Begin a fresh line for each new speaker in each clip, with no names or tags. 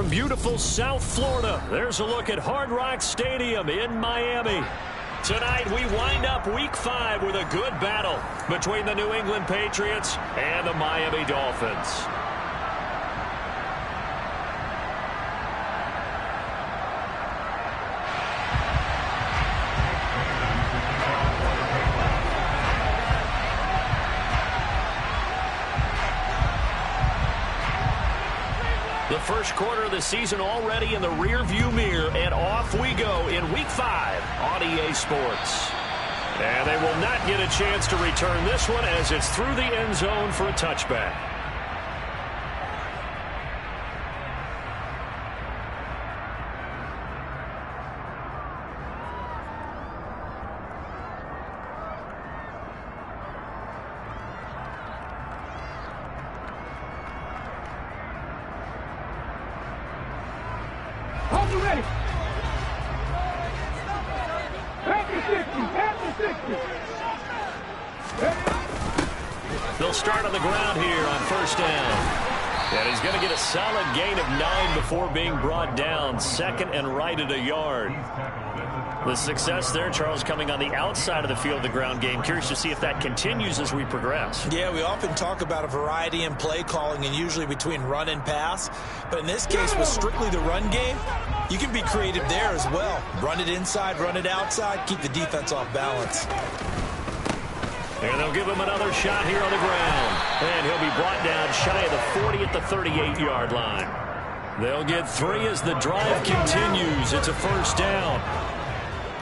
From beautiful South Florida, there's a look at Hard Rock Stadium in Miami. Tonight, we wind up Week 5 with a good battle between the New England Patriots and the Miami Dolphins. The first quarter of the season already in the rear-view mirror, and off we go in Week 5 on EA Sports. And they will not get a chance to return this one as it's through the end zone for a touchback. They'll start on the ground here on first down. And he's going to get a solid gain of 9 before being brought down. Second and right at a yard. The success there, Charles, coming on the outside of the field of the ground game. Curious to see if that continues as we progress.
Yeah, we often talk about a variety in play calling and usually between run and pass. But in this case, with strictly the run game, you can be creative there as well. Run it inside, run it outside, keep the defense off balance.
And they'll give him another shot here on the ground. And he'll be brought down shy of the 40 at the 38-yard line. They'll get 3 as the drive continues. It's a first down.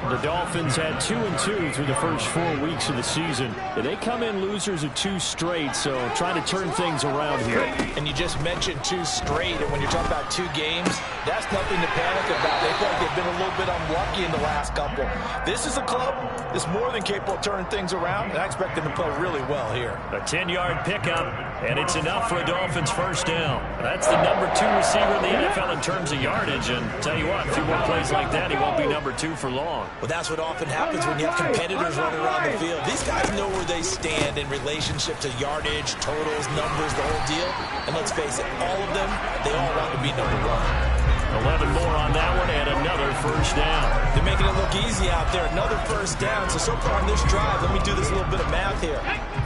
The Dolphins had 2-2 through the first 4 weeks of the season. They come in losers of 2 straight, so trying to turn things around here.
And you just mentioned 2 straight, and when you're talking about 2 games, that's nothing to panic about. They feel like they've been a little bit unlucky in the last couple. This is a club that's more than capable of turning things around, and I expect them to play really well here.
A 10-yard pickup, and it's enough for a Dolphins first down. That's the number 2 receiver in the NFL in terms of yardage, and tell you what, a few more plays like that, he won't be number 2 for long.
Well, that's what often happens when you have competitors running around the field. These guys know where they stand in relationship to yardage, totals, numbers, the whole deal. And let's face it, all of them, they all want to be number 1.
11 more on that one and another first down.
They're making it look easy out there. Another first down. So far on this drive, let me do this little bit of math here.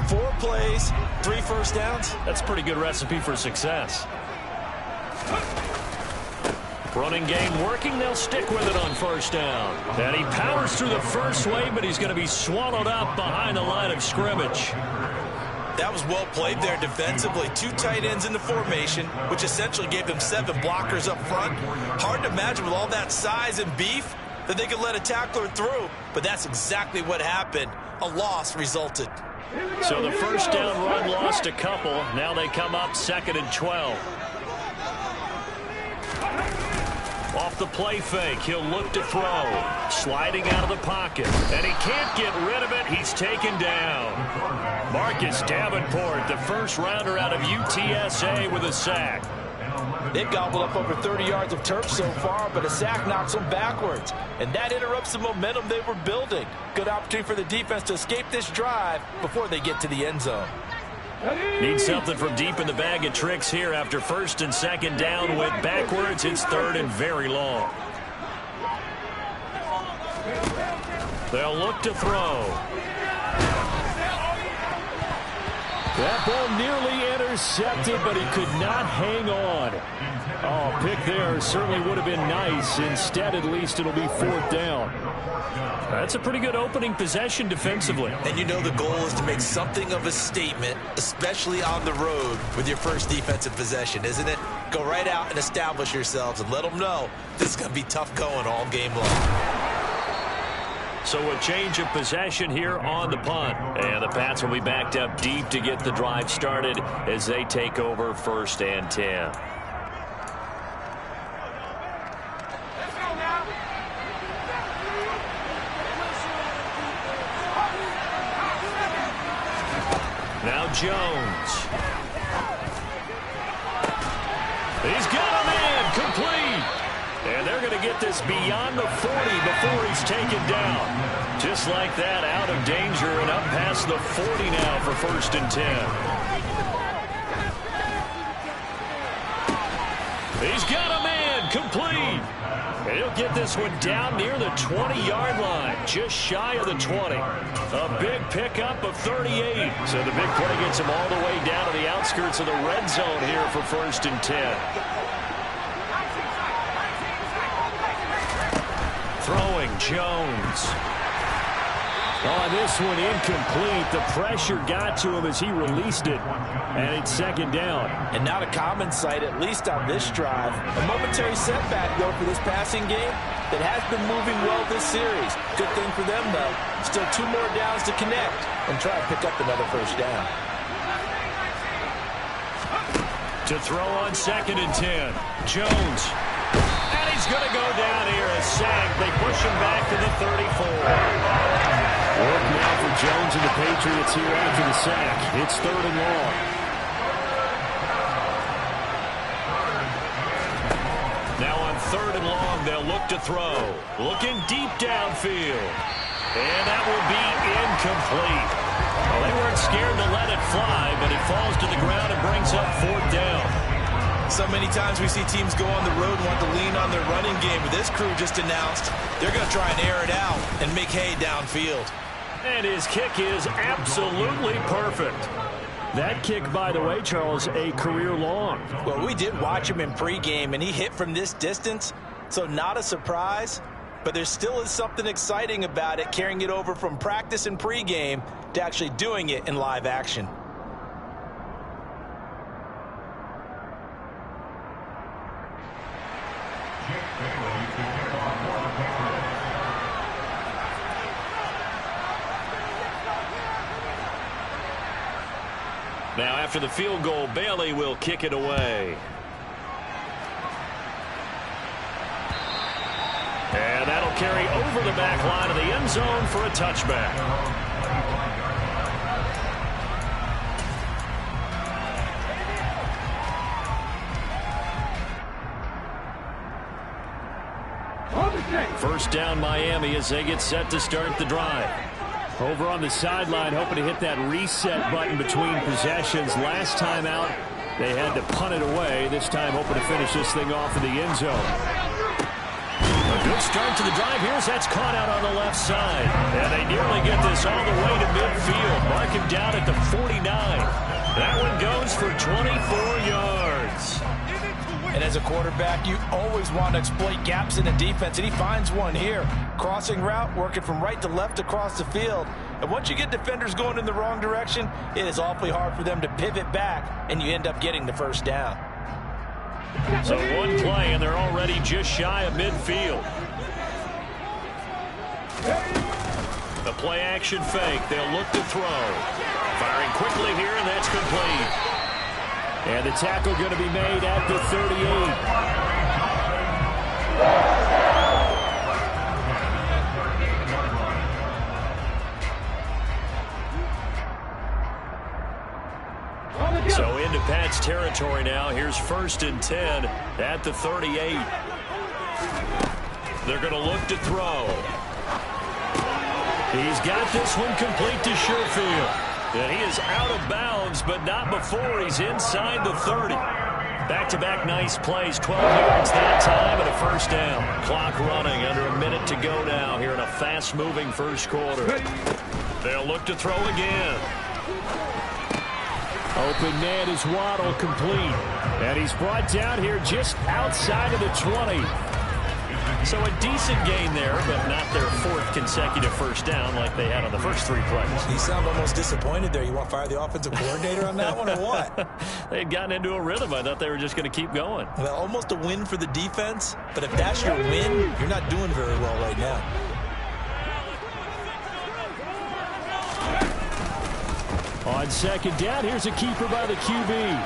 4 plays, 3 first downs.
That's a pretty good recipe for success. Running game working, they'll stick with it on first down. And he powers through the first wave, but he's going to be swallowed up behind the line of scrimmage.
That was well played there defensively. 2 tight ends in the formation, which essentially gave them 7 blockers up front. Hard to imagine with all that size and beef that they could let a tackler through, but that's exactly what happened. A loss resulted.
So the first down run lost a couple. Now they come up 2nd and 12. Off the play fake, he'll look to throw. Sliding out of the pocket. And he can't get rid of it. He's taken down. Marcus Davenport, the first rounder out of UTSA with a sack.
They've gobbled up over 30 yards of turf so far, but a sack knocks them backwards. And that interrupts the momentum they were building. Good opportunity for the defense to escape this drive before they get to the end zone.
Need something from deep in the bag of tricks here after 1st and 2nd down. Went backwards. It's 3rd and very long. They'll look to throw. That ball nearly intercepted, but he could not hang on. Oh, pick there certainly would have been nice. Instead, at least it'll be 4th down. That's a pretty good opening possession defensively.
And you know the goal is to make something of a statement, especially on the road with your first defensive possession, isn't it? Go right out and establish yourselves and let them know this is going to be tough going all game long.
So a change of possession here on the punt. And the Pats will be backed up deep to get the drive started as they take over 1st and 10. Now Jones. He's got him in, complete. And they're going to get this beyond the 40 before he's taken down. Just like that, out of danger and up past the 40 now for 1st and 10. He's got him in. complete. And he'll get this one down near the 20-yard line, just shy of the 20. A big pickup of 38. So the big play gets him all the way down to the outskirts of the red zone here for 1st and 10. Throwing Jones. On this one, incomplete. The pressure got to him as he released it. And it's 2nd down.
And not a common sight, at least on this drive. A momentary setback, though, for this passing game that has been moving well this series. Good thing for them, though. Still 2 more downs to connect and try to pick up another 1st down.
To throw on 2nd and 10. Jones. And he's going to go down here. A sack. They push him back to the 34. Work now for Jones and the Patriots here after the sack. It's 3rd and long. Now on 3rd and long, they'll look to throw. Looking deep downfield. And that will be incomplete. Well, they weren't scared to let it fly, but it falls to the ground and brings up 4th down.
So many times we see teams go on the road and want to lean on their running game, but this crew just announced they're going to try and air it out and make hay downfield.
And his kick is absolutely perfect. That kick, by the way, Charles, a career long.
Well, we did watch him in pregame, and he hit from this distance, so not a surprise. But there still is something exciting about it, carrying it over from practice and pregame to actually doing it in live action.
Now, after the field goal, Bailey will kick it away. And that'll carry over the back line of the end zone for a touchback. First down, Miami, as they get set to start the drive. Over on the sideline, hoping to hit that reset button between possessions. Last time out, they had to punt it away. This time, hoping to finish this thing off in the end zone. A good start to the drive here as that's caught out on the left side. And they nearly get this all the way to midfield. Mark him down at the 49. That one goes for 24 yards.
And as a quarterback, you always want to exploit gaps in the defense, and he finds one here. Crossing route, working from right to left across the field. And once you get defenders going in the wrong direction, it is awfully hard for them to pivot back, and you end up getting the 1st down.
So one play, and they're already just shy of midfield. The play-action fake. They'll look to throw. Firing quickly here, and that's complete. And the tackle going to be made at the 38. So into Pat's territory now. Here's 1st and 10 at the 38. They're going to look to throw. He's got this one complete to Sherfield. And he is out of bounds, but not before he's inside the 30. Back-to-back nice plays, 12 yards that time and a 1st down. Clock running, under a minute to go now here in a fast-moving 1st quarter. They'll look to throw again. Open man is Waddle, complete. And he's brought down here just outside of the 20. So a decent gain there, but not their 4th consecutive 1st down like they had on the first 3 plays.
You sound almost disappointed there. You want to fire the offensive coordinator on that one or what?
They had gotten into a rhythm. I thought they were just going to keep going.
Well, almost a win for the defense, but if that's your win, you're not doing very well right now.
On 2nd down, here's a keeper by the QB.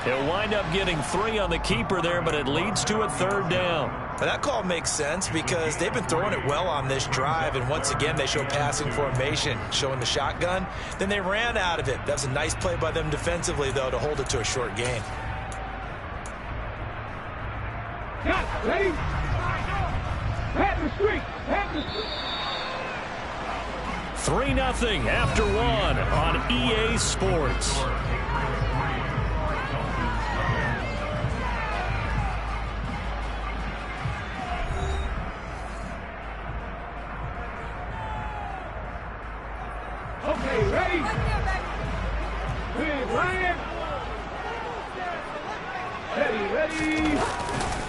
He'll wind up getting 3 on the keeper there, but it leads to a 3rd down.
But that call makes sense because they've been throwing it well on this drive, and once again they show passing formation, showing the shotgun. Then they ran out of it. That was a nice play by them defensively, though, to hold it to a short gain.
Ready? Pat the street.
3-0 after 1 on EA Sports.
Ready.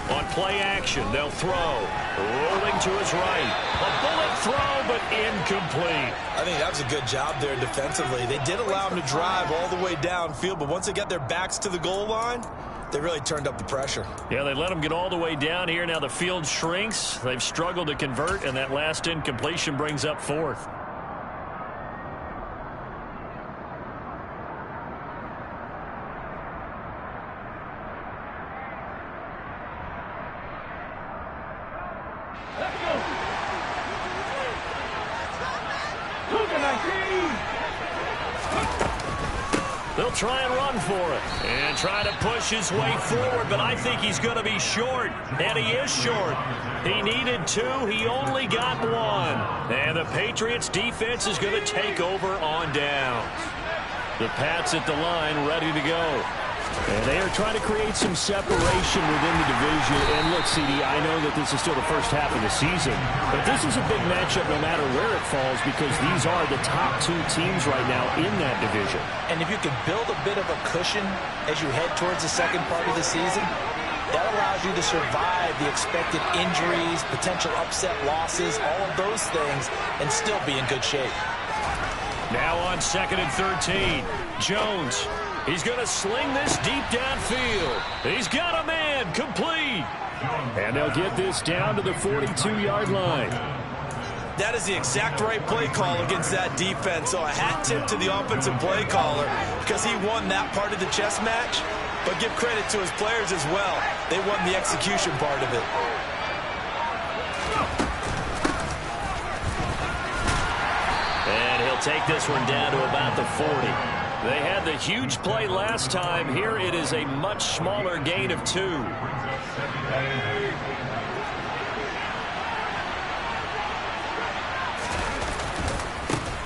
On play action, they'll throw. Rolling to his right. A bullet throw, but incomplete.
I think that was a good job there defensively. They did allow him to drive all the way downfield, but once they got their backs to the goal line, they really turned up the pressure.
Yeah, they let him get all the way down here. Now the field shrinks. They've struggled to convert, and that last incompletion brings up fourth. They'll try and run for it and try to push his way forward, but I think he's going to be short, and he is short. He needed two. He only got one. And the Patriots defense is going to take over on downs. The Pats at the line ready to go. And they are trying to create some separation within the division. And look, CD, I know that this is still the first half of the season, but this is a big matchup no matter where it falls because these are the top two teams right now in that division.
And if you can build a bit of a cushion as you head towards the second part of the season, that allows you to survive the expected injuries, potential upset losses, all of those things, and still be in good shape.
Now on 2nd and 13, Jones. He's going to sling this deep downfield. He's got a man, complete. And they'll get this down to the 42-yard line.
That is the exact right play call against that defense. So a hat tip to the offensive play caller because he won that part of the chess match. But give credit to his players as well. They won the execution part of it.
And he'll take this one down to about the 40. They had the huge play last time. Here it is a much smaller gain of 2.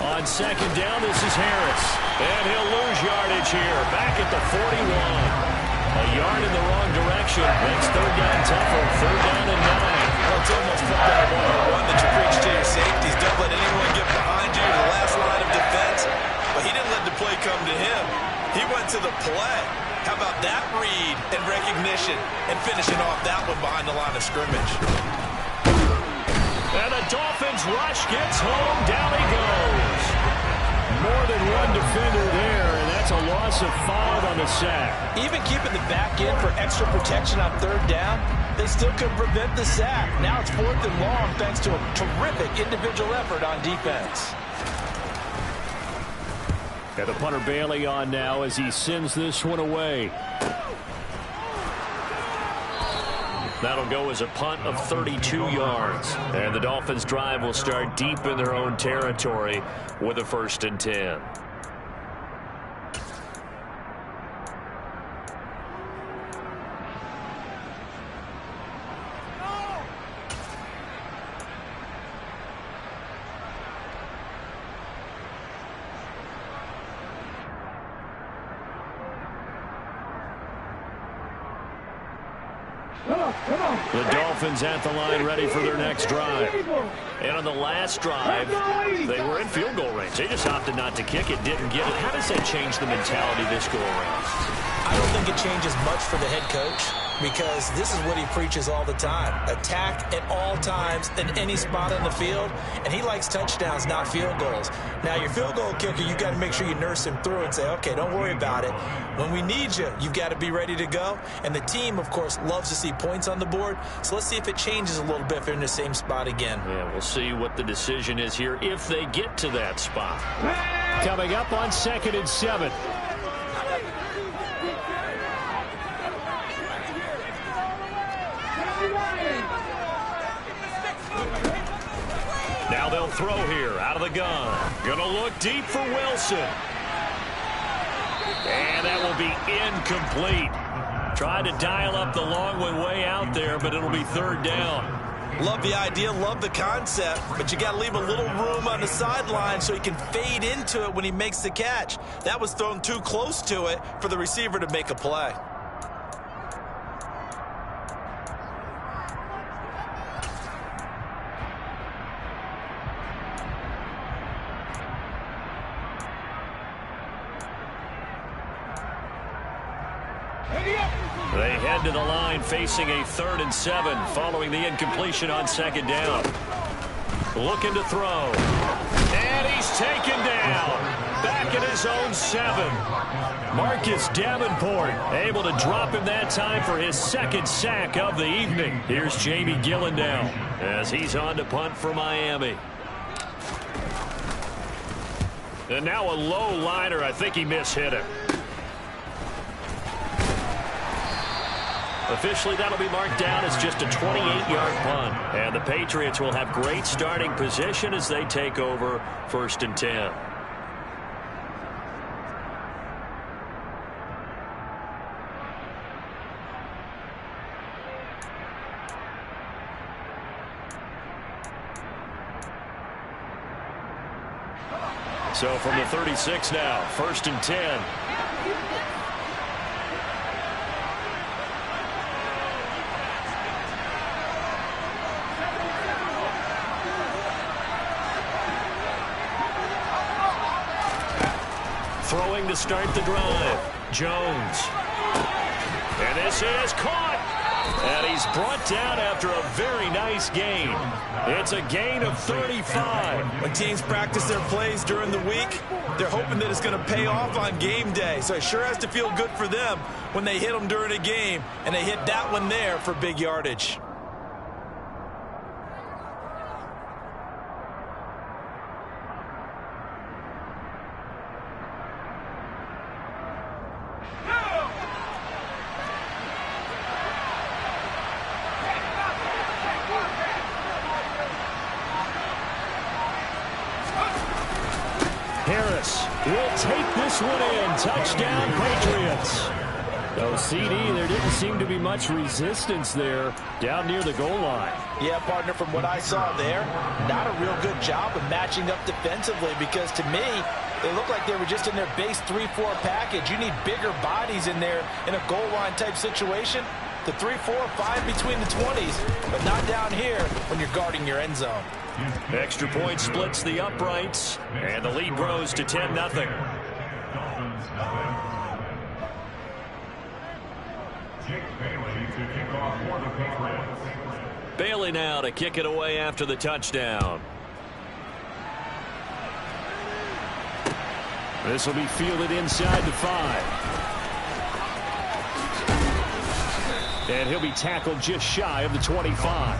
On 2nd down, this is Harris. And he'll lose yardage here. Back at the 41. A yard in the wrong direction. Makes 3rd down tougher. 3rd down and 9.
Well, it's almost football 101 that you preach to your safeties. Don't let anyone get behind you to the last line of defense. But he didn't let the play come to him. He went to the play. How about that read and recognition and finishing off that one behind the line of scrimmage.
And the Dolphins rush gets home. Down he goes. More than one defender there, and that's a loss of 5 on the sack.
Even keeping the back end for extra protection on 3rd down, they still could prevent the sack. Now it's 4th and long thanks to a terrific individual effort on defense.
And the punter Bailey on now as he sends this one away. That'll go as a punt of 32 yards. And the Dolphins' drive will start deep in their own territory with a 1st and 10. The Dolphins at the line ready for their next drive. And on the last drive, they were in field goal range. They just opted not to kick it, didn't get it. How does that change the mentality this go around?
I don't think it changes much for the head coach because this is what he preaches all the time. Attack at all times in any spot on the field, and he likes touchdowns, not field goals. Now, your field goal kicker, you've got to make sure you nurse him through and say, okay, don't worry about it. When we need you, you've got to be ready to go. And the team, of course, loves to see points on the board, so let's see if it changes a little bit if they're in the same spot again.
Yeah, we'll see what the decision is here if they get to that spot. Coming up on 2nd and 7. Now they'll throw here out of the gun. Gonna look deep for Wilson. And that will be incomplete. Tried to dial up the long one way out there, but it'll be 3rd down.
Love the idea, love the concept, but you got to leave a little room on the sideline so he can fade into it when he makes the catch. That was thrown too close to it for the receiver to make a play.
Ready up.
They head to the line facing a 3rd and 7 following the incompletion on 2nd down. Looking to throw. And he's taken down. Back at his own 7. Marcus Davenport able to drop him that time for his 2nd sack of the evening. Here's Jamie Gillendow as he's on to punt for Miami. And now a low liner. I think he mishit it. Officially, that'll be marked down as just a 28-yard punt. And the Patriots will have great starting position as they take over 1st and 10. So from the 36 now, 1st and 10. Throwing to start the drive. Jones. And this is caught. And he's brought down after a very nice gain. It's a gain of 35.
When teams practice their plays during the week, they're hoping that it's going to pay off on game day. So it sure has to feel good for them when they hit them during a game. And they hit that one there for big yardage.
Harris will take this one in. Touchdown, Patriots. Oh, CD, there didn't seem to be much resistance there down near the goal line.
Yeah, partner, from what I saw there, not a real good job of matching up defensively because to me, they looked like they were just in their base 3-4 package. You need bigger bodies in there in a goal line type situation. The 3-4, 5 between the 20s, but not down here when you're guarding your end zone.
Extra point splits the uprights, and the lead grows to 10-0. Bailey now to kick it away after the touchdown. This will be fielded inside the 5. And he'll be tackled just shy of the 25.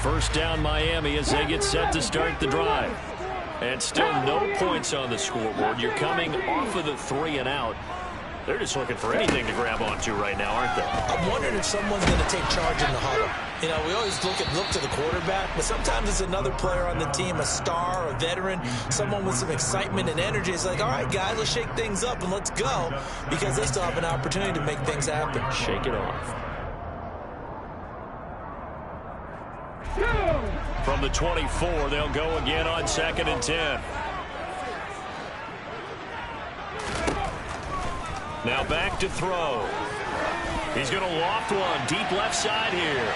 First down Miami as they get set to start the drive. And still no points on the scoreboard. You're coming off of the 3 and out. They're just looking for anything to grab onto right now, aren't they?
I'm wondering if someone's going to take charge in the huddle. You know, we always look to the quarterback, but sometimes it's another player on the team, a star, a veteran, someone with some excitement and energy. It's like, all right, guys, let's shake things up and let's go, because they still have an opportunity to make things happen.
Shake it off. From the 24, they'll go again on 2nd and 10. Now back to throw. He's going to loft one deep left side here.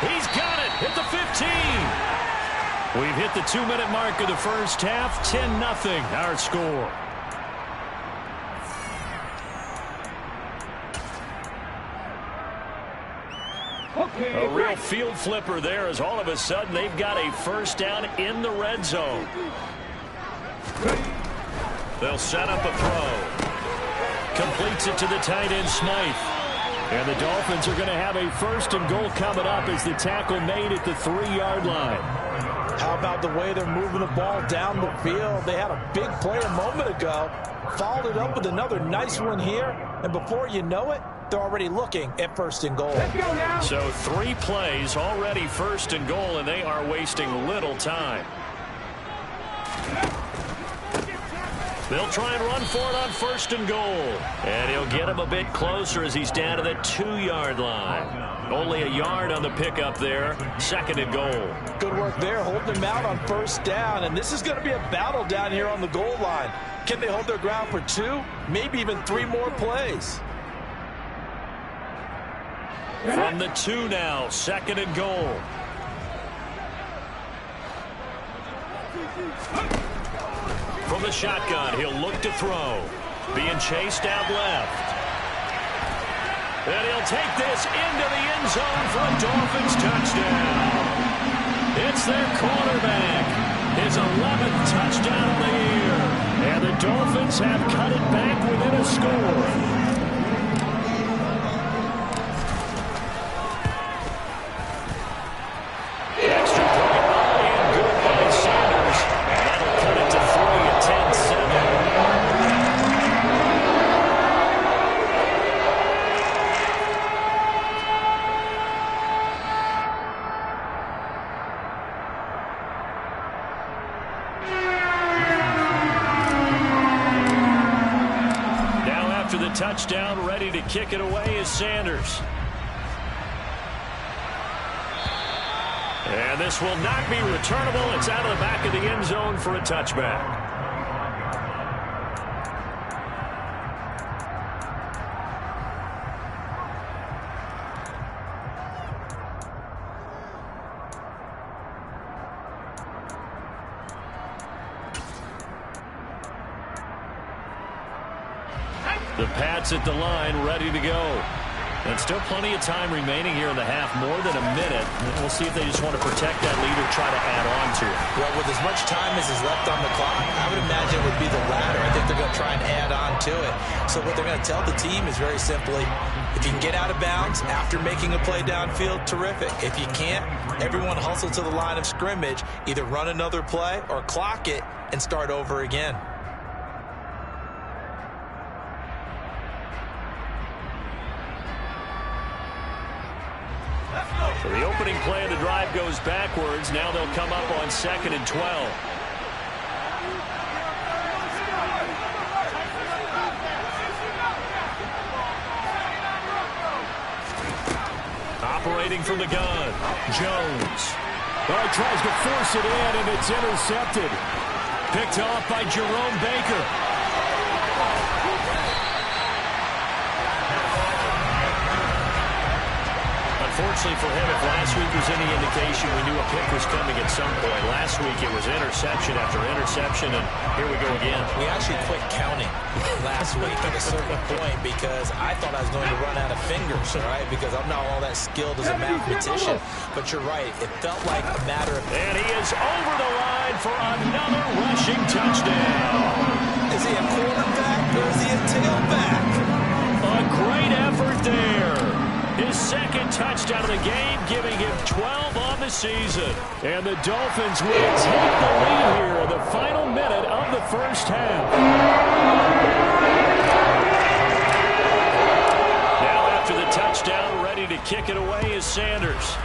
He's got it at the 15. We've hit the 2-minute mark of the first half. 10-0 our score. A real field flipper there as all of a sudden they've got a first down in the red zone. They'll set up a throw. Completes it to the tight end Smythe. And the Dolphins are going to have a 1st and goal coming up as the tackle made at the 3-yard line.
How about the way they're moving the ball down the field? They had a big play a moment ago. Followed it up with another nice one here. And before you know it, they're already looking at 1st and goal.
So 3 plays already 1st and goal, and they are wasting little time. They'll try and run for it on 1st and goal. And he'll get him a bit closer as he's down to the 2-yard line. Only a yard on the pickup there. 2nd and goal.
Good work there, holding him out on 1st down. And this is going to be a battle down here on the goal line. Can they hold their ground for 2, maybe even 3 more plays?
From the 2 now, 2nd and goal. From the shotgun, he'll look to throw. Being chased out left. And he'll take this into the end zone for a Dolphins touchdown. It's their quarterback. His 11th touchdown of the year. And the Dolphins have cut it back within a score. Touchdown, ready to kick it away is Sanders. And this will not be returnable. It's out of the back of the end zone for a touchback. The Pats at the line, ready to go. And still plenty of time remaining here in the half, more than a minute. We'll see if they just want to protect that lead or try to add on to it.
Well, with as much time as is left on the clock, I would imagine it would be the latter. I think they're going to try and add on to it. So what they're going to tell the team is very simply, if you can get out of bounds after making a play downfield, terrific. If you can't, everyone hustle to the line of scrimmage, either run another play or clock it and start over again.
So the opening play of the drive goes backwards. Now they'll come up on 2nd and 12. Operating from the gun, Jones.
Oh, tries to force it in, and it's intercepted.
Picked off by Jerome Baker. Unfortunately for him, if last week was any indication, we knew a pick was coming at some point. Last week it was interception after interception, and here we go again.
We actually quit counting last week at a certain point because I thought I was going to run out of fingers, all right, because I'm not all that skilled as a mathematician. But you're right. It felt like a matter of...
And he is over the line for another rushing touchdown.
Is he a quarterback or is he a tailback?
A great effort there. His 2nd touchdown of the game, giving him 12 on the season. And the Dolphins will take the lead here in the final minute of the first half. Now after the touchdown, ready to kick it away is Sanders.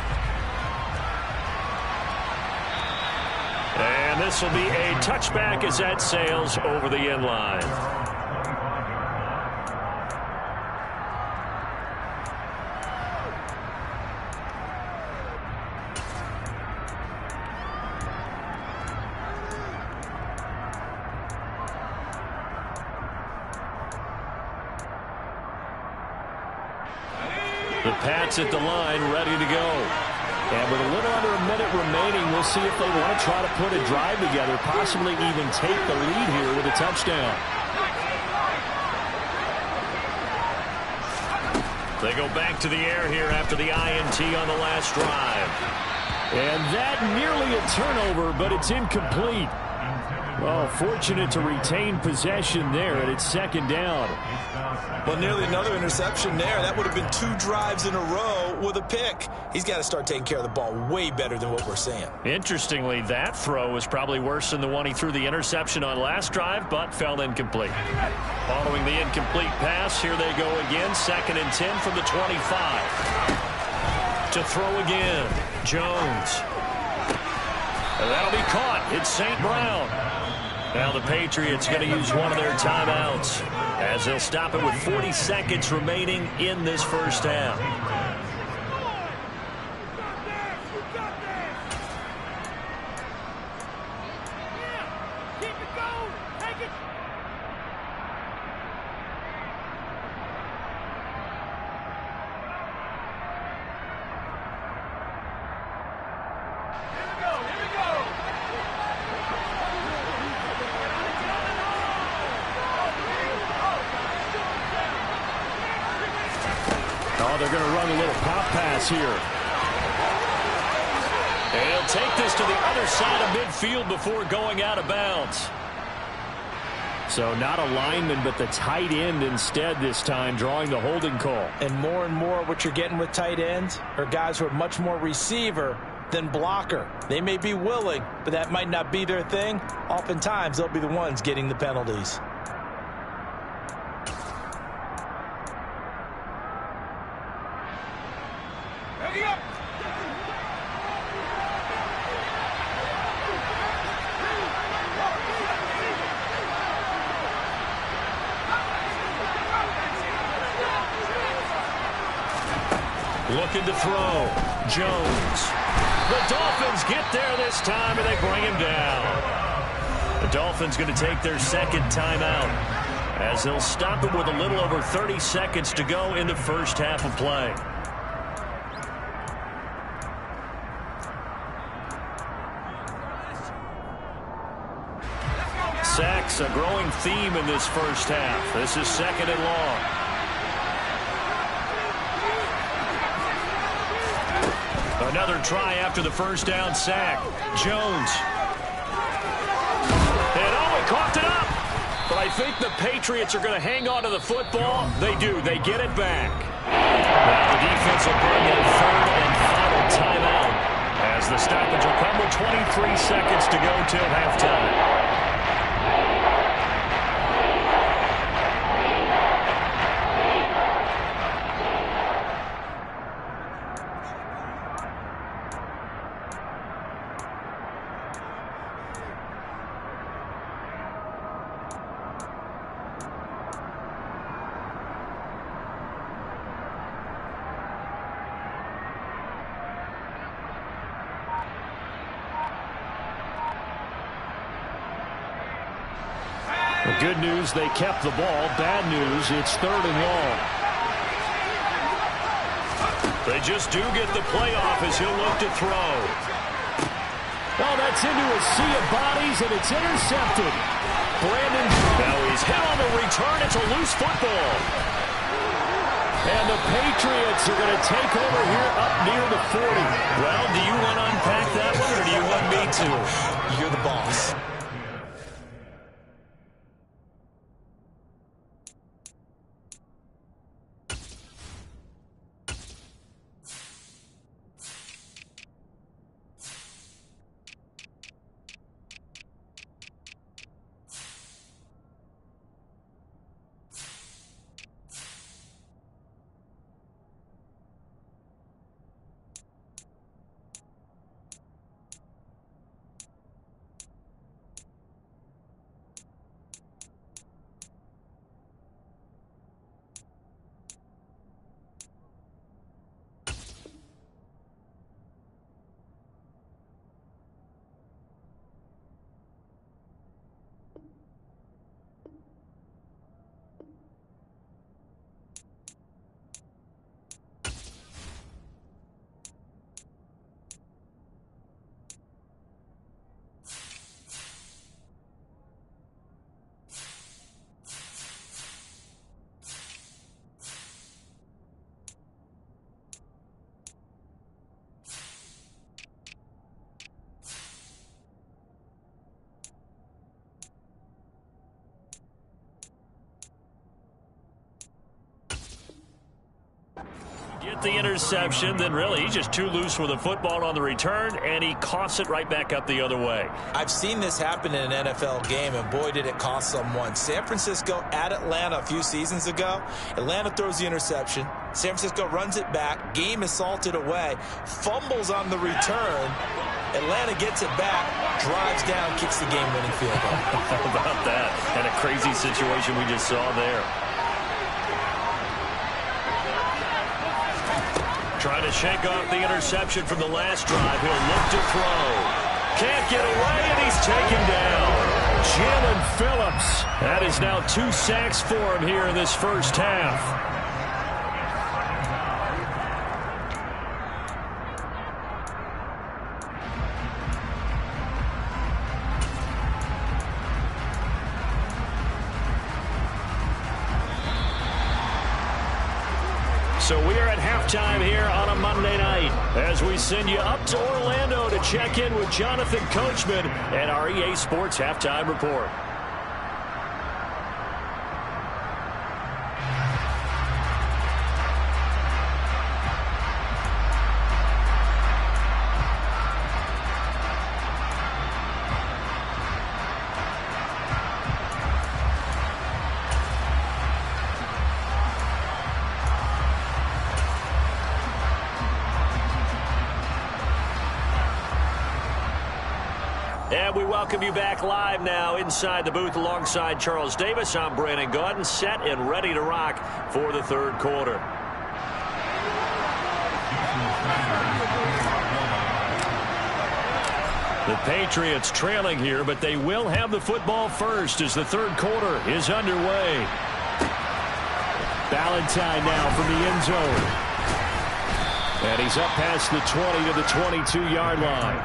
And this will be a touchback as that sails over the end line. The Pats at the line, ready to go. And with a little under a minute remaining, we'll see if they want to try to put a drive together, possibly even take the lead here with a touchdown. They go back to the air here after the INT on the last drive.
And that nearly a turnover, but it's incomplete. Well, fortunate to retain possession there, and it's 2nd down.
Well, nearly another interception there. That would have been 2 drives in a row with a pick. He's got to start taking care of the ball way better than what we're seeing.
Interestingly, that throw was probably worse than the one he threw the interception on last drive, but fell incomplete. Following the incomplete pass, here they go again. 2nd and 10 from the 25. To throw again, Jones. And that'll be caught. It's St. Brown. Now the Patriots going to use one of their timeouts as they'll stop it with 40 seconds remaining in this first half.
pass here.
And he'll take this to the other side of midfield before going out of bounds.
So not a lineman, but the tight end instead this time, drawing the holding call.
And more what you're getting with tight ends are guys who are much more receiver than blocker. They may be willing, but that might not be their thing. Oftentimes, they'll be the ones getting the penalties.
Ready up.
Looking to throw. Jones. The Dolphins get there this time, and they bring him down. The Dolphins going to take their second timeout as they'll stop it with a little over 30 seconds to go in the first half of play. Sacks, a growing theme in this first half. This is second and long. Another try after the first down sack. Jones. And he coughed it up. But I think the Patriots are going to hang on to the football. They do. They get it back. Now the defense will bring in third and final timeout as the stoppage will come with 23 seconds to go till halftime.
The good news, they kept the ball. Bad news, it's third and long.
They just do get the playoff as he'll look to throw.
Oh, that's into a sea of bodies, and it's intercepted. Brandon.
Now he's hit on the return. It's a loose football.
And the Patriots are going to take over here up near the 40.
Well, do you want to unpack that one, or do you want me to?
You're the boss.
Get the interception, then really he's just too loose with the football on the return, and he coughs it right back up the other way.
I've seen this happen in an NFL game, and boy, did it cost someone. San Francisco at Atlanta a few seasons ago. Atlanta throws the interception. San Francisco runs it back. Game is salted away. Fumbles on the return. Atlanta gets it back, drives down, kicks the game-winning field goal.
How about that? And a crazy situation we just saw there. Trying to shake off the interception from the last drive. He'll look to throw. Can't get away, and he's taken down.
Jalen Phillips. That is now 2 sacks for him here in this first half. So we are at halftime.
halftime here on a Monday night as we send you up to Orlando to check in with Jonathan Coachman and our EA Sports Halftime Report. And we welcome you back live now inside the booth alongside Charles Davis. I'm Brandon Gaudin, set and ready to rock for the third quarter. The Patriots trailing here, but they will have the football first as the third quarter is underway. Valentine now from the end zone. And he's up past the 20 to the 22-yard line.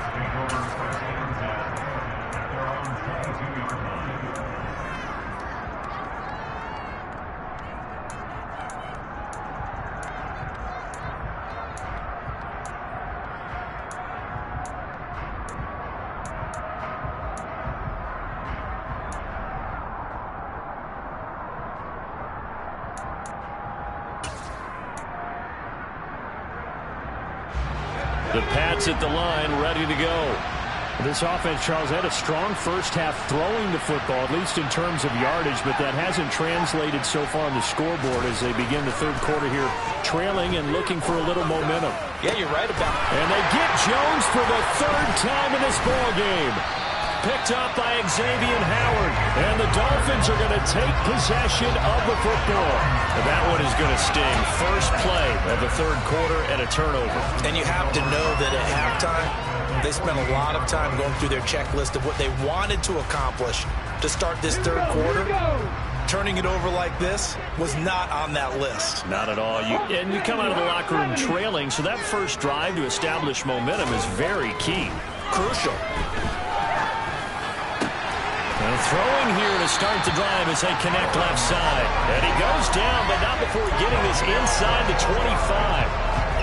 The Pats at the line, ready to go.
This offense, Charles, had a strong first half throwing the football, at least in terms of yardage, but that hasn't translated so far on the scoreboard as they begin the third quarter here, trailing and looking for a little momentum.
Yeah, you're right about it.
And they get Jones for the third time in this ball game. Picked up by Xavier Howard, and the Dolphins are going to take possession of the football.
And that one is going to sting. First play of the third quarter and a turnover.
And you have to know that at halftime, they spent a lot of time going through their checklist of what they wanted to accomplish to start this third quarter. Turning it over like this was not on that list.
Not at all. And you come out of the locker room trailing, so that first drive to establish momentum is very key.
Crucial.
And throwing here to start the drive as they connect left side. And he goes down, but not before getting this inside the 25.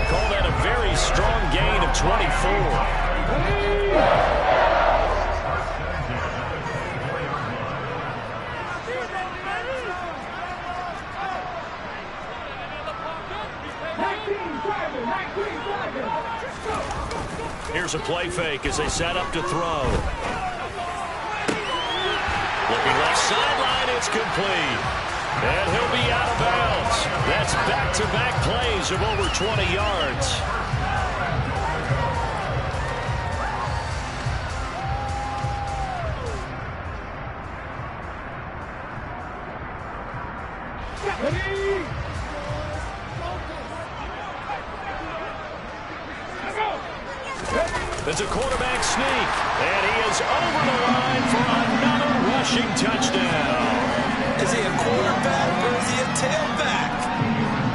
Call that a very strong gain of 24. Here's a play fake as they set up to throw. Looking left sideline, it's complete. And he'll be out of bounds. That's back-to-back plays of over 20 yards. It's a quarterback sneak, and he is over the line for another rushing touchdown.
Is he a quarterback or is he a tailback?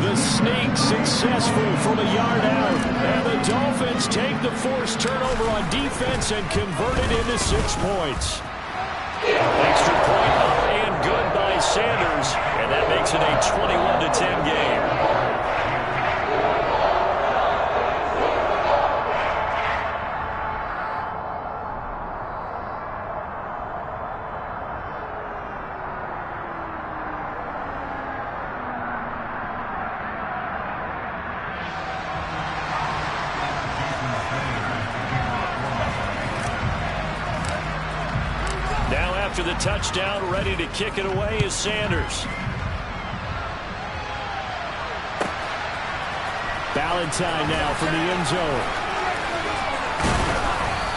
The sneak successful from a yard out, and the Dolphins take the forced turnover on defense and convert it into 6 points.
Extra point up and good by Sanders, and that makes it a 21-10 game. After the touchdown, ready to kick it away is Sanders.
Valentine now from the end zone.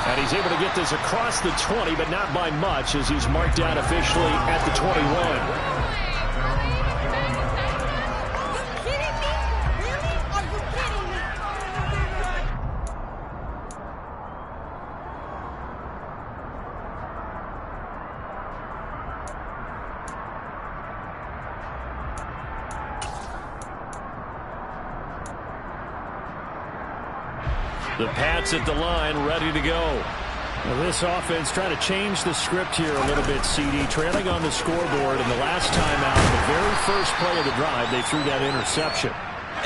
And he's able to get this across the 20, but not by much as he's marked down officially at the 21.
The Pats at the line, ready to go.
Well, this offense trying to change the script here a little bit, CD. Trailing on the scoreboard, and the last time out, the very first play of the drive, they threw that interception.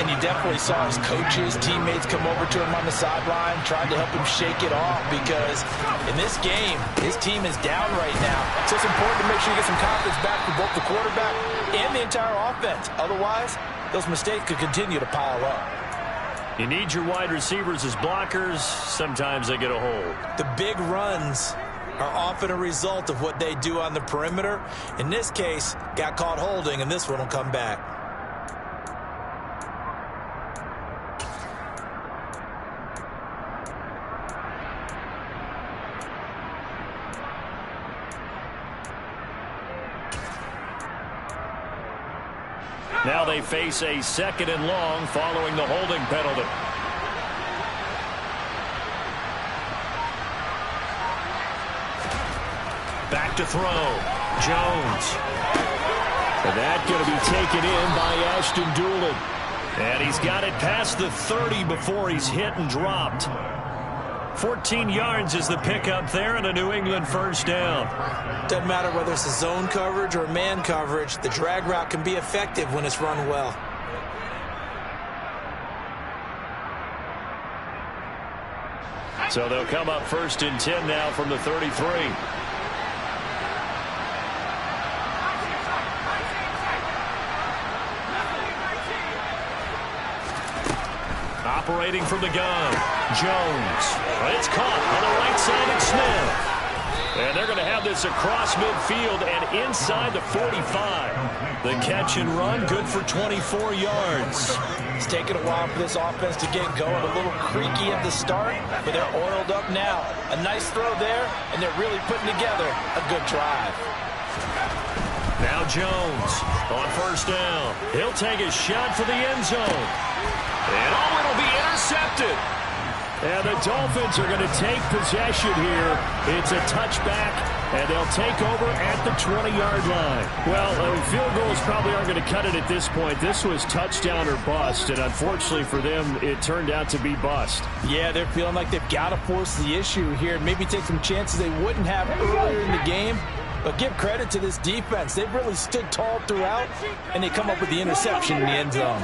And you definitely saw his coaches, teammates come over to him on the sideline, trying to help him shake it off because in this game, his team is down right now. So it's important to make sure you get some confidence back for both the quarterback and the entire offense. Otherwise, those mistakes could continue to pile up.
You need your wide receivers as blockers. Sometimes they get a hold.
The big runs are often a result of what they do on the perimeter. In this case, got caught holding, and this one will come back.
Now they face a 2nd and long following the holding penalty. Back to throw. Jones. And that's going to be taken in by Ashton Doolin. And he's got it past the 30 before he's hit and dropped. 14 yards is the pickup there and a New England first down.
Doesn't matter whether it's a zone coverage or man coverage, the drag route can be effective when it's run well.
So they'll come up 1st and 10 now from the 33. Operating from the gun, Jones. It's caught on the right side of Smith. And they're going to have this across midfield and inside the 45. The catch and run, good for 24 yards.
It's taken a while for this offense to get going. A little creaky at the start, but they're oiled up now. A nice throw there, and they're really putting together a good drive.
Now Jones on 1st down. He'll take a shot for the end zone. And it'll be intercepted. And the Dolphins are going to take possession here. It's a touchback, and they'll take over at the 20-yard line. Well, field goals probably aren't going to cut it at this point. This was touchdown or bust, and unfortunately for them, it turned out to be bust.
Yeah, they're feeling like they've got to force the issue here and maybe take some chances they wouldn't have earlier in the game. But give credit to this defense. They've really stood tall throughout, and they come up with the interception in the end zone.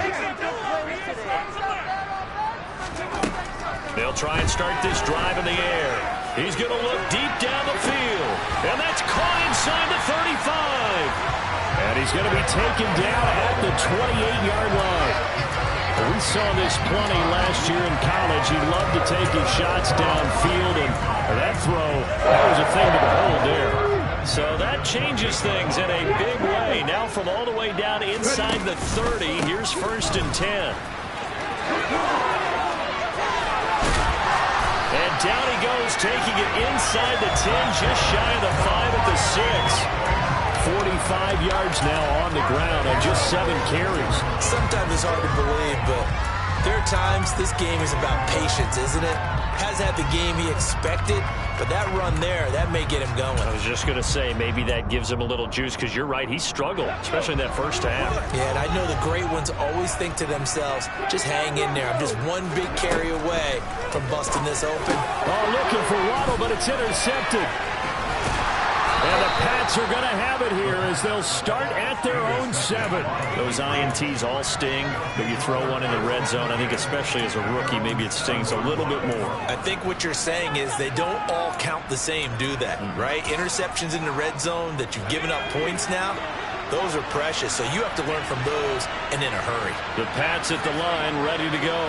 They'll try and start this drive in the air. He's going to look deep down the field. And that's caught inside the 35. And he's going to be taken down at the 28-yard line. We saw this plenty last year in college. He loved to take his shots downfield, and that throw, that was a thing to behold there. So that changes things in a big way. Now from all the way down inside the 30, here's 1st and 10. And down he goes, taking it inside the 10, just shy of the 5 at the 6. 45 yards now on the ground on just 7 carries.
Sometimes it's hard to believe, but there are times this game is about patience, isn't it? Hasn't had the game he expected, but that run there, that may get him going.
I was just going to say, maybe that gives him a little juice, because you're right, he struggled, especially in that first half.
Yeah, and I know the great ones always think to themselves, just hang in there. I'm just one big carry away from busting this open.
Oh, looking for Waddle, but it's intercepted. And the Pats are going to have it here as they'll start at their own 7. Those INTs all sting, but you throw one in the red zone, I think especially as a rookie, maybe it stings a little bit more.
I think what you're saying is they don't all count the same, do they? Right? Interceptions in the red zone that you've given up points now, those are precious, so you have to learn from those and in a hurry.
The Pats at the line, ready to go.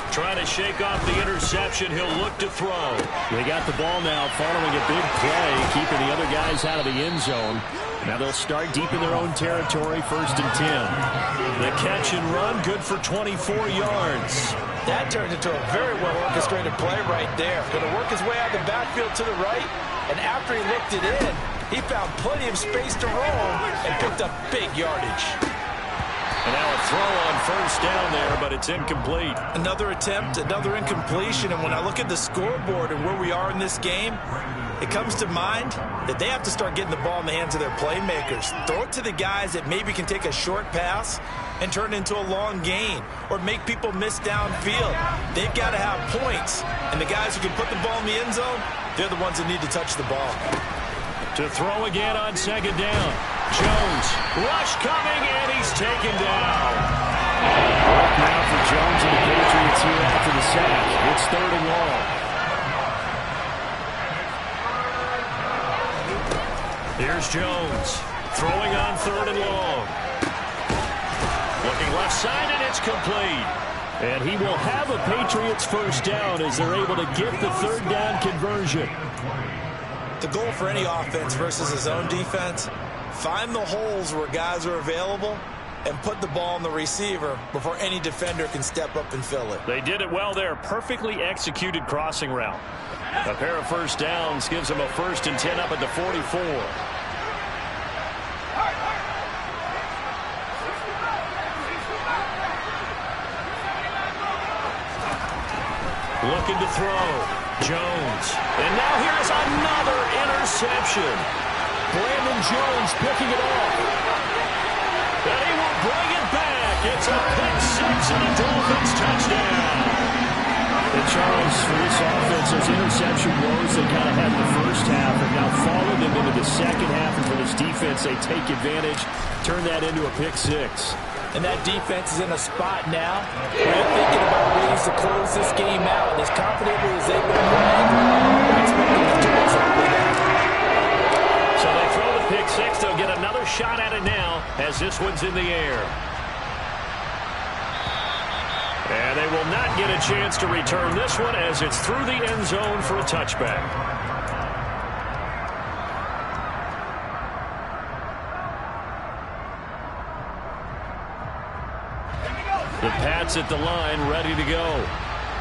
Trying to shake off the interception. He'll look to throw. They got the ball now following a big play, keeping the other guys out of the end zone. Now they'll start deep in their own territory, 1st and 10. The catch and run, good for 24 yards.
That turned into a very well-orchestrated play right there. Going to work his way out of the backfield to the right, and after he looked it in, he found plenty of space to roam and picked up big yardage.
And now a throw on 1st down there, but it's incomplete.
Another attempt, another incompletion, and when I look at the scoreboard and where we are in this game, it comes to mind that they have to start getting the ball in the hands of their playmakers. Throw it to the guys that maybe can take a short pass and turn it into a long gain or make people miss downfield. They've got to have points, and the guys who can put the ball in the end zone, they're the ones that need to touch the ball.
To throw again on 2nd down. Jones, rush coming, and he's taken down.
Work now for Jones and the Patriots here after the sack. It's 3rd and long.
Here's Jones throwing on 3rd and long. Looking left side, and it's complete. And he will have a Patriots first down as they're able to get the 3rd down conversion.
The goal for any offense versus his own defense, find the holes where guys are available and put the ball on the receiver before any defender can step up and fill it.
They did it well there. Perfectly executed crossing route. A pair of first downs gives them a 1st and 10 up at the 44. Looking to throw. Jones. And now here's another interception. Brandon Jones picking it off. And he will bring it back. It's a pick 6 and a Dolphins touchdown.
And Charles, for this offense, those interception woes they kind of had in the first half have now followed them into the second half. And for this defense, they take advantage, turn that into a pick 6.
And that defense is in a spot now where they're thinking about ways to close this game out. And as confidently as they've been playing, they're expecting to do exactly that.
So they throw the pick 6. They'll get another shot at it now as this one's in the air. And they will not get a chance to return this one as it's through the end zone for a touchback. The Pats at the line, ready to go.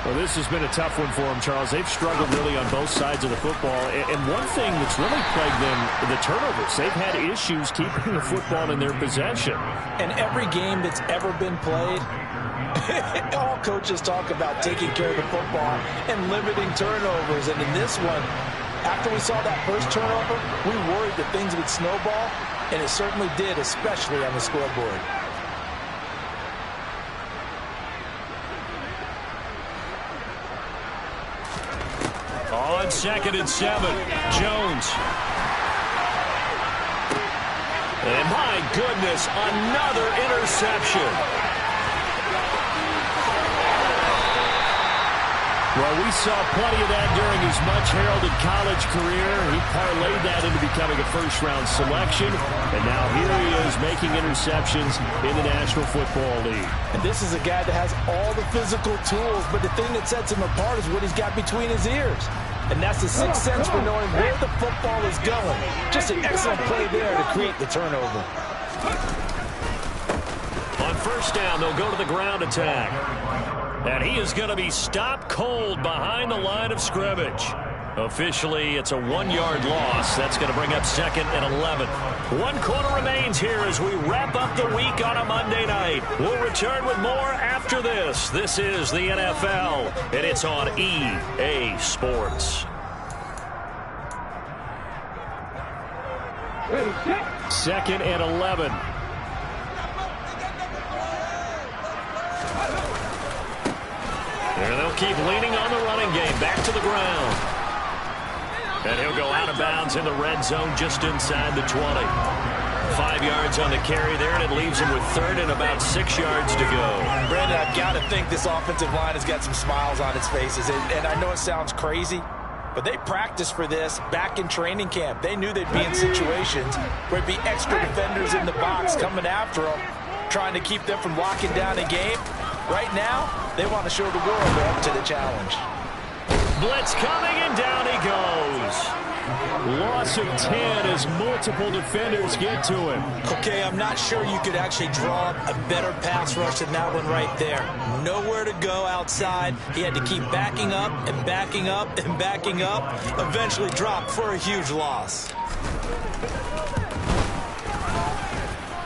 Well, this has been a tough one for them, Charles. They've struggled really on both sides of the football. And one thing that's really plagued them, the turnovers. They've had issues keeping the football in their possession.
And every game that's ever been played, all coaches talk about taking care of the football and limiting turnovers. And in this one, after we saw that first turnover, we worried that things would snowball, and it certainly did, especially on the scoreboard.
On 2nd and 7, Jones. And my goodness, another interception.
Well, we saw plenty of that during his much-heralded college career. He parlayed that into becoming a first-round selection. And now here he is making interceptions in the National Football League.
And this is a guy that has all the physical tools, but the thing that sets him apart is what he's got between his ears. And that's the sixth sense for knowing where the football is going. Just an excellent play there to create the turnover.
On 1st down, they'll go to the ground attack. And he is going to be stopped cold behind the line of scrimmage. Officially, it's a 1-yard loss. That's going to bring up 2nd and 11. 1 quarter remains here as we wrap up the week on a Monday night. We'll return with more after this. This is the NFL, and it's on EA Sports.
Ready, set.
2nd and 11.
And they'll keep leaning on the running game. Back to the ground. And he'll go out of bounds in the red zone just inside the 20. 5 yards on the carry there, and it leaves him with 3rd and about 6 yards to go.
Brandon, I've got to think this offensive line has got some smiles on its faces. And I know it sounds crazy, but they practiced for this back in training camp. They knew they'd be in situations where it'd be extra defenders in the box coming after them, trying to keep them from locking down a game. Right now, they want to show the world they're up to the challenge.
Blitz coming, and down he goes.
Loss of 10 as multiple defenders get to him.
Okay, I'm not sure you could actually draw up a better pass rush than that one right there. Nowhere to go outside. He had to keep backing up and backing up and backing up. Eventually dropped for a huge loss.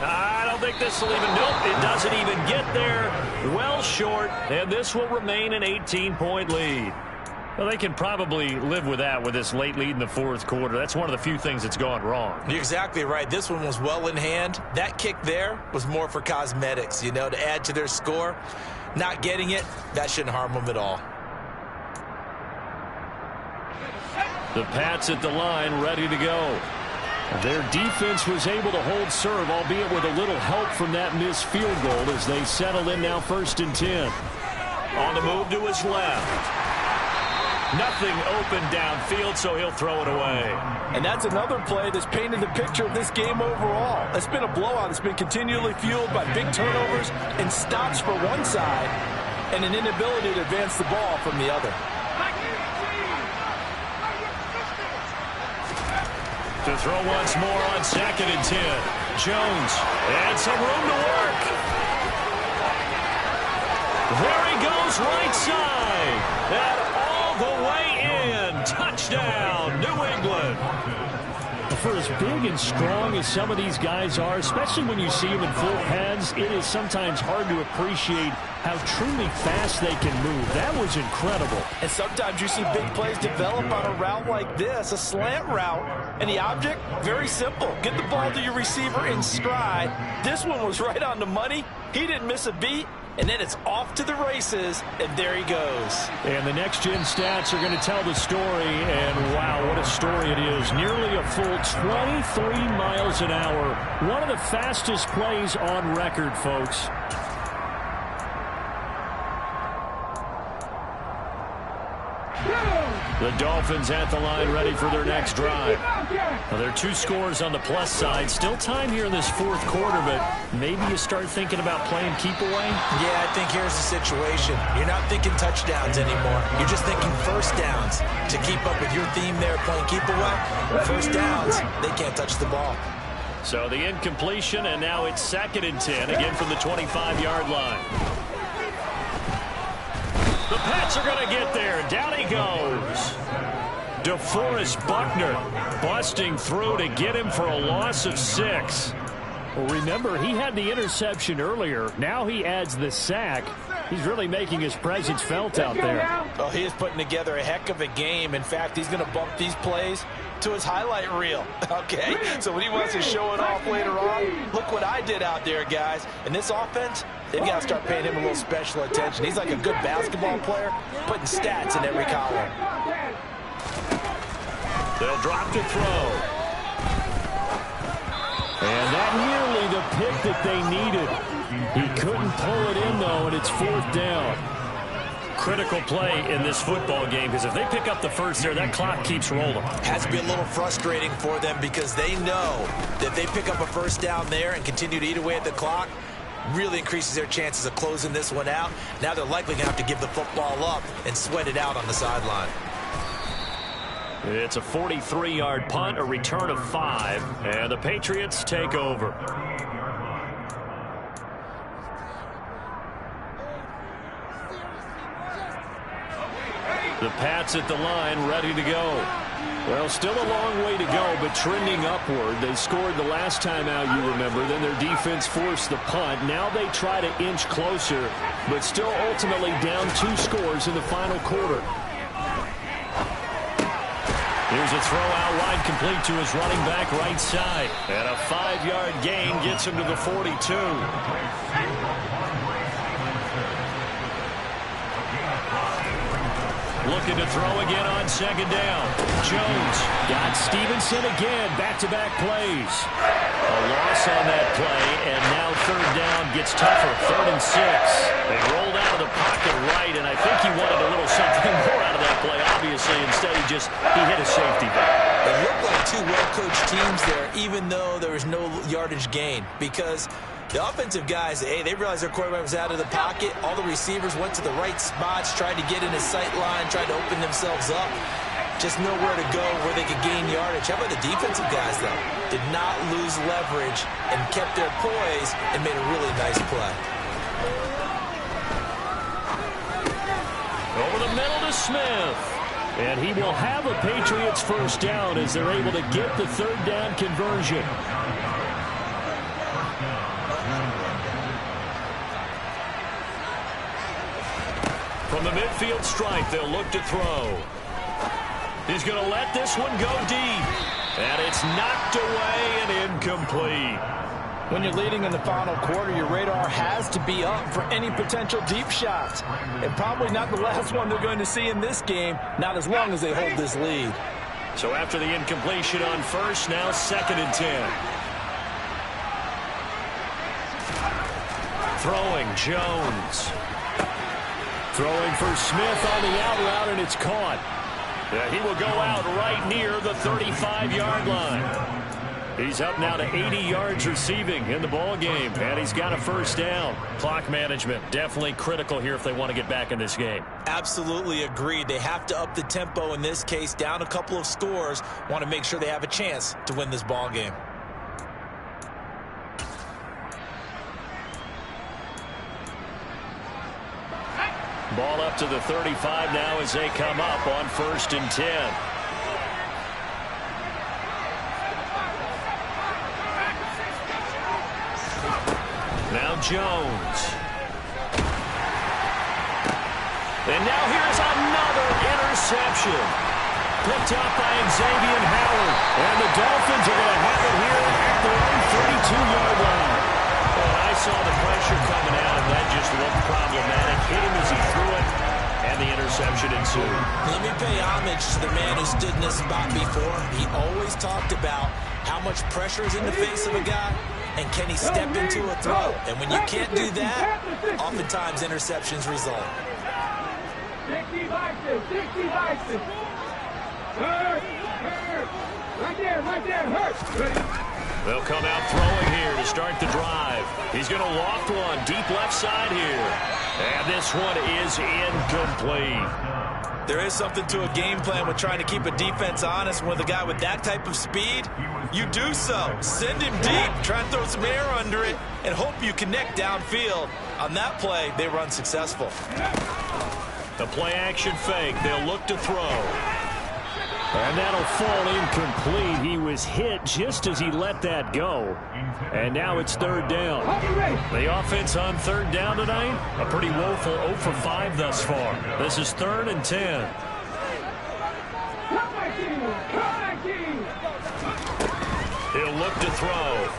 I don't think this will even, nope, it doesn't even get there. Well short, and this will remain an 18-point lead. Well, they can probably live with that with this late lead in the 4th quarter. That's one of the few things that's gone wrong.
You're exactly right. This one was well in hand. That kick there was more for cosmetics, you know, to add to their score. Not getting it, that shouldn't harm them at all.
The Pats at the line, ready to go.
Their defense was able to hold serve, albeit with a little help from that missed field goal as they settle in now 1st and 10.
On the move to his left. Nothing open downfield, so he'll throw it away.
And that's another play that's painted the picture of this game overall. It's been a blowout. It's been continually fueled by big turnovers and stops for one side and an inability to advance the ball from the other.
To throw once more on 2nd and 10. Jones and some room to work. There he goes, right side. And all the way in. Touchdown, New England.
For as big and strong as some of these guys are, especially when you see them in full pads, it is sometimes hard to appreciate how truly fast they can move. That was incredible.
And sometimes you see big plays develop on a route like this, a slant route, and the object, very simple. Get the ball to your receiver in stride. This one was right on the money. He didn't miss a beat. And then it's off to the races, and there he goes.
And the next-gen stats are going to tell the story, and wow, what a story it is. Nearly a full 23 miles an hour. One of the fastest plays on record, folks. The Dolphins at the line ready for their next drive. Now, there are 2 scores on the plus side. Still time here in this 4th quarter, but maybe you start thinking about playing keep away?
Yeah, I think here's the situation. You're not thinking touchdowns anymore. You're just thinking first downs. To keep up with your theme there, playing keep away, first downs, they can't touch the ball.
So the incompletion, and now it's 2nd and 10, again from the 25-yard line. The Pats are going to get there. Down he goes. DeForest Buckner busting through to get him for a loss of 6.
Well, remember, he had the interception earlier. Now he adds the sack. He's really making his presence felt out there.
Oh, he is putting together a heck of a game. In fact, he's going to bump these plays to his highlight reel. Okay, so when he wants to show it off later on, look what I did out there, guys. And this offense, they've got to start paying him a little special attention. He's like a good basketball player, putting stats in every column.
They'll drop to throw.
And that nearly the pick that they needed. He couldn't pull it in, though, and it's 4th down.
Critical play in this football game, because if they pick up the first there, that clock keeps rolling.
Has to be a little frustrating for them because they know that if they pick up a first down there and continue to eat away at the clock, really increases their chances of closing this one out. Now they're likely going to have to give the football up and sweat it out on the sideline.
It's a 43-yard punt, a return of 5, and the Patriots take over. The Pats at the line, ready to go. Well, still a long way to go, but trending upward. They scored the last time out, you remember. Then their defense forced the punt. Now they try to inch closer, but still ultimately down 2 scores in the final quarter. Here's a throw out wide, complete to his running back right side. And a 5-yard gain gets him to the 42. Looking to throw again on 2nd down. Jones got Stevenson again. Back-to-back plays. A loss on that play, and now 3rd down gets tougher. 3rd and 6. They rolled out of the pocket right, and I think he wanted a little something more out of that play, obviously. Instead, he hit a safety back.
It looked like 2 well-coached teams there, even though there was no yardage gain, because the offensive guys, hey, they realized their quarterback was out of the pocket. All the receivers went to the right spots, tried to get in his sight line, tried to open themselves up. Just nowhere to go where they could gain yardage. How about the defensive guys, though? Did not lose leverage and kept their poise and made a really nice play.
Over the middle to Smith.
And he will have a Patriots first down as they're able to get the 3rd down conversion.
From the midfield stripe, they'll look to throw. He's going to let this one go deep. And it's knocked away and incomplete.
When you're leading in the final quarter, your radar has to be up for any potential deep shots. And probably not the last one they're going to see in this game, not as long as they hold this lead.
So after the incompletion on first, now 2nd and 10. Throwing, Jones. Throwing for Smith on the out route, and it's caught. Yeah, he will go out right near the 35-yard line. He's up now to 80 yards receiving in the ball game, and he's got a first down. Clock management definitely critical here if they want to get back in this game.
Absolutely agreed. They have to up the tempo in this case, down a couple of scores. Want to make sure they have a chance to win this ball game.
Ball up to the 35 now as they come up on 1st and 10. Now Jones. And now here's another interception. Picked up by Xavier Howard. And the Dolphins are going to have it here at their own 32-yard line. And I saw the pressure coming out, and that just looked problematic. Hit him as he threw it, and the interception ensued.
Let me pay homage to the man who stood in this spot before. He always talked about how much pressure is in the face of a guy, and can he step into a throw? And when you can't do that, oftentimes interceptions result.
60 boxes, 60 boxes. Hurt. Right there, hurt.
They'll come out throwing here to start the drive. He's going to loft one deep left side here. And this one is incomplete.
There is something to a game plan with trying to keep a defense honest. With a guy with that type of speed, you do so. Send him deep, try and throw some air under it, and hope you connect downfield. On that play, they run successful.
The play-action fake. They'll look to throw. And that'll fall incomplete. He was hit just as he let that go. And now it's 3rd down. The offense on 3rd down tonight, a pretty woeful 0 for 5 thus far. This is 3rd and 10. He'll look to throw.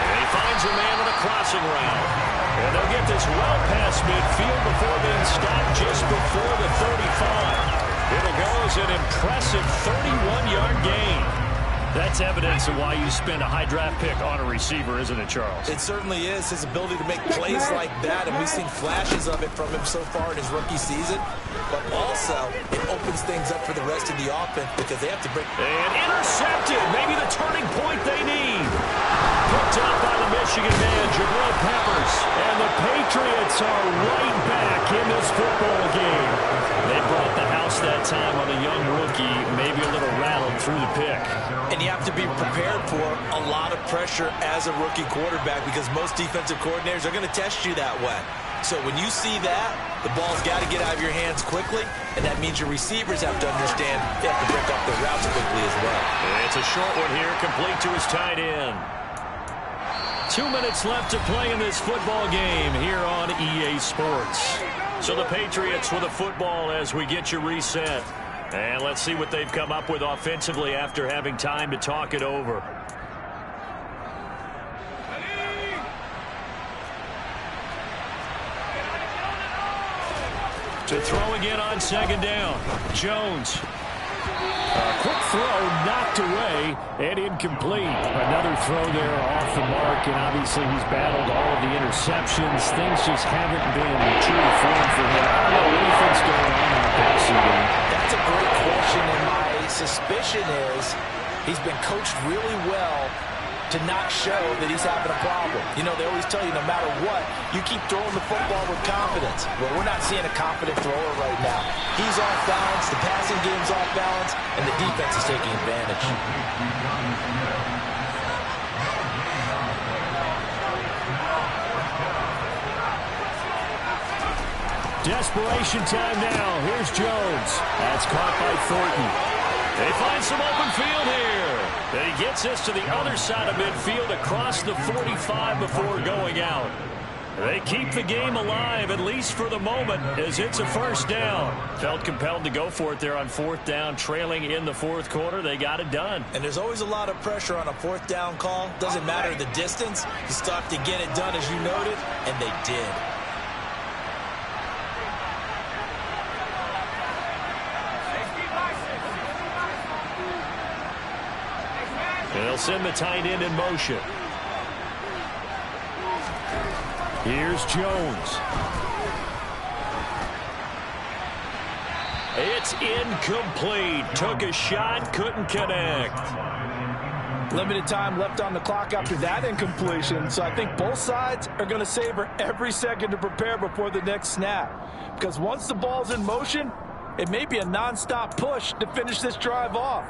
And he finds a man on a crossing route. And they'll get this well past midfield before being stopped just before the 35. It'll go as an impressive 31-yard gain. That's evidence of why you spend a high draft pick on a receiver, isn't it, Charles?
It certainly is. His ability to make plays like that, and we've seen flashes of it from him so far in his rookie season. But also, it opens things up for the rest of the offense because they have to break.
And intercepted. Maybe the turning point they need. Picked up by the Michigan man, Jabril Peppers. And the Patriots are right back in this football game. They brought the house that time on the young rookie, maybe a little rattled through the pick.
And you have to be prepared for a lot of pressure as a rookie quarterback because most defensive coordinators are going to test you that way. So when you see that, the ball's got to get out of your hands quickly, and that means your receivers have to understand they have to break up their routes quickly as well.
It's a short one here, complete to his tight end. 2 minutes left to play in this football game here on EA Sports. So the Patriots with a football as we get you reset. And let's see what they've come up with offensively after having time to talk it over. To throw again on 2nd down. Jones. Quick throw knocked away and incomplete. Another throw there off the mark, and obviously he's battled all of the interceptions. Things just haven't been true to form for him. I don't know what he thinks going on in the passing game.
That's a great question, and my suspicion is he's been coached really well to not show that he's having a problem. You know, they always tell you no matter what, you keep throwing the football with confidence. Well, we're not seeing a confident thrower right now. He's off balance, the passing game's off balance, and the defense is taking advantage.
Desperation time now. Here's Jones. That's caught by Thornton.
They find some open field here. And he gets us to the other side of midfield across the 45 before going out. They keep the game alive, at least for the moment, as it's a first down. Felt compelled to go for it there on 4th down, trailing in the 4th quarter. They got it done.
And there's always a lot of pressure on a 4th down call. Doesn't matter the distance. You still have to get it done, as you noted, and they did.
They'll send the tight end in motion. Here's Jones. It's incomplete. Took a shot, couldn't connect.
Limited time left on the clock after that incompletion, so I think both sides are going to savor every second to prepare before the next snap. Because once the ball's in motion, it may be a nonstop push to finish this drive off.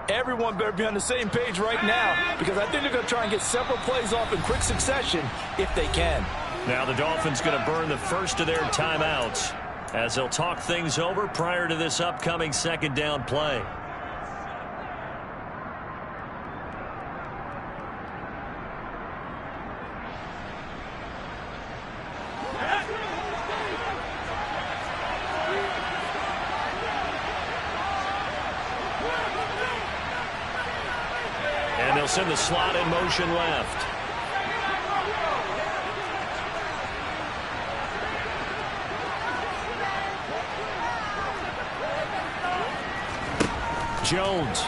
Everyone better be on the same page right now, because I think they're going to try and get several plays off in quick succession if they can.
Now the Dolphins going to burn the first of their timeouts as they'll talk things over prior to this upcoming second down play. And they'll send the slot in motion left. Jones.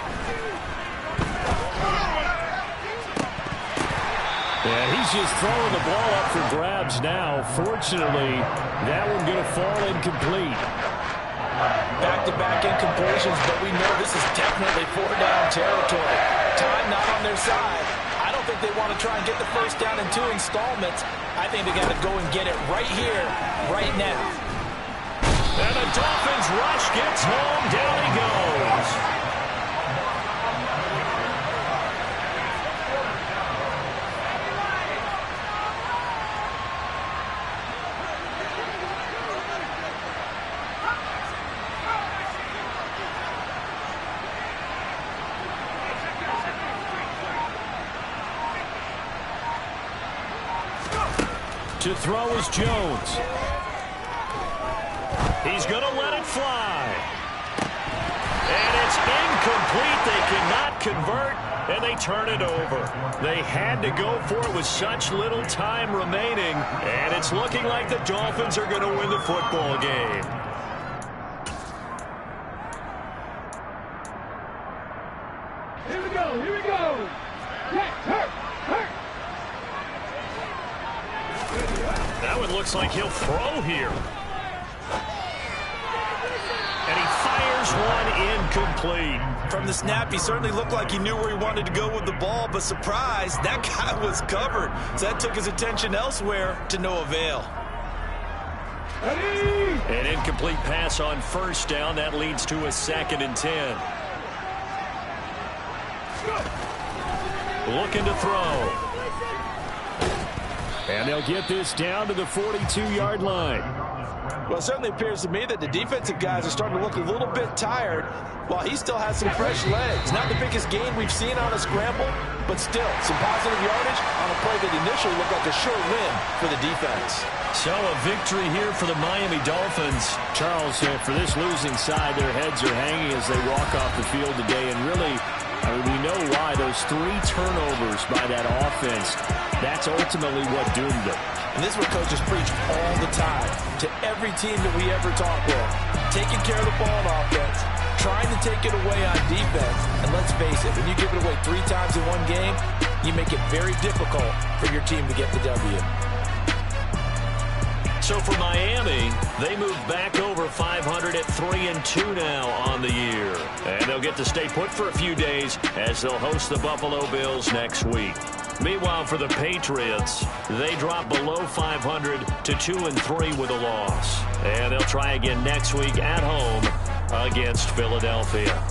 And he's just throwing the ball up for grabs now. Fortunately, that one going to fall incomplete.
Back-to-back incompletions, but we know this is definitely four-down territory. Time not on their side. I don't think they want to try and get the first down in 2 installments. I think they got to go and get it right here, right now.
And the Dolphins rush gets home. Down he goes.
To throw is Jones.
He's going to let it fly. And it's incomplete. They cannot convert, and they turn it over. They had to go for it with such little time remaining, and it's looking like the Dolphins are going to win the football game.
Here we go, here we go. Yes, hurt.
That one looks like he'll throw here. And he fires one incomplete.
From the snap, he certainly looked like he knew where he wanted to go with the ball, but surprise, that guy was covered. So that took his attention elsewhere to no avail.
An incomplete pass on first down. That leads to a 2nd and 10. Looking to throw.
And they'll get this down to the 42-yard line.
Well, it certainly appears to me that the defensive guys are starting to look a little bit tired while he still has some fresh legs. Not the biggest gain we've seen on a scramble, but still some positive yardage on a play that initially looked like a sure win for the defense.
So a victory here for the Miami Dolphins.
Charles, for this losing side, their heads are hanging as they walk off the field today. And really, we know why. Those 3 turnovers by that offense, that's ultimately what doomed them.
And this is what coaches preach all the time to every team that we ever talk with. Taking care of the ball on offense, trying to take it away on defense. And let's face it, when you give it away 3 times in one game, you make it very difficult for your team to get the W.
So for Miami, they move back over 500 at 3-2 now on the year. And they'll get to stay put for a few days as they'll host the Buffalo Bills next week. Meanwhile, for the Patriots, they drop below 500 to 2-3 with a loss. And they'll try again next week at home against Philadelphia.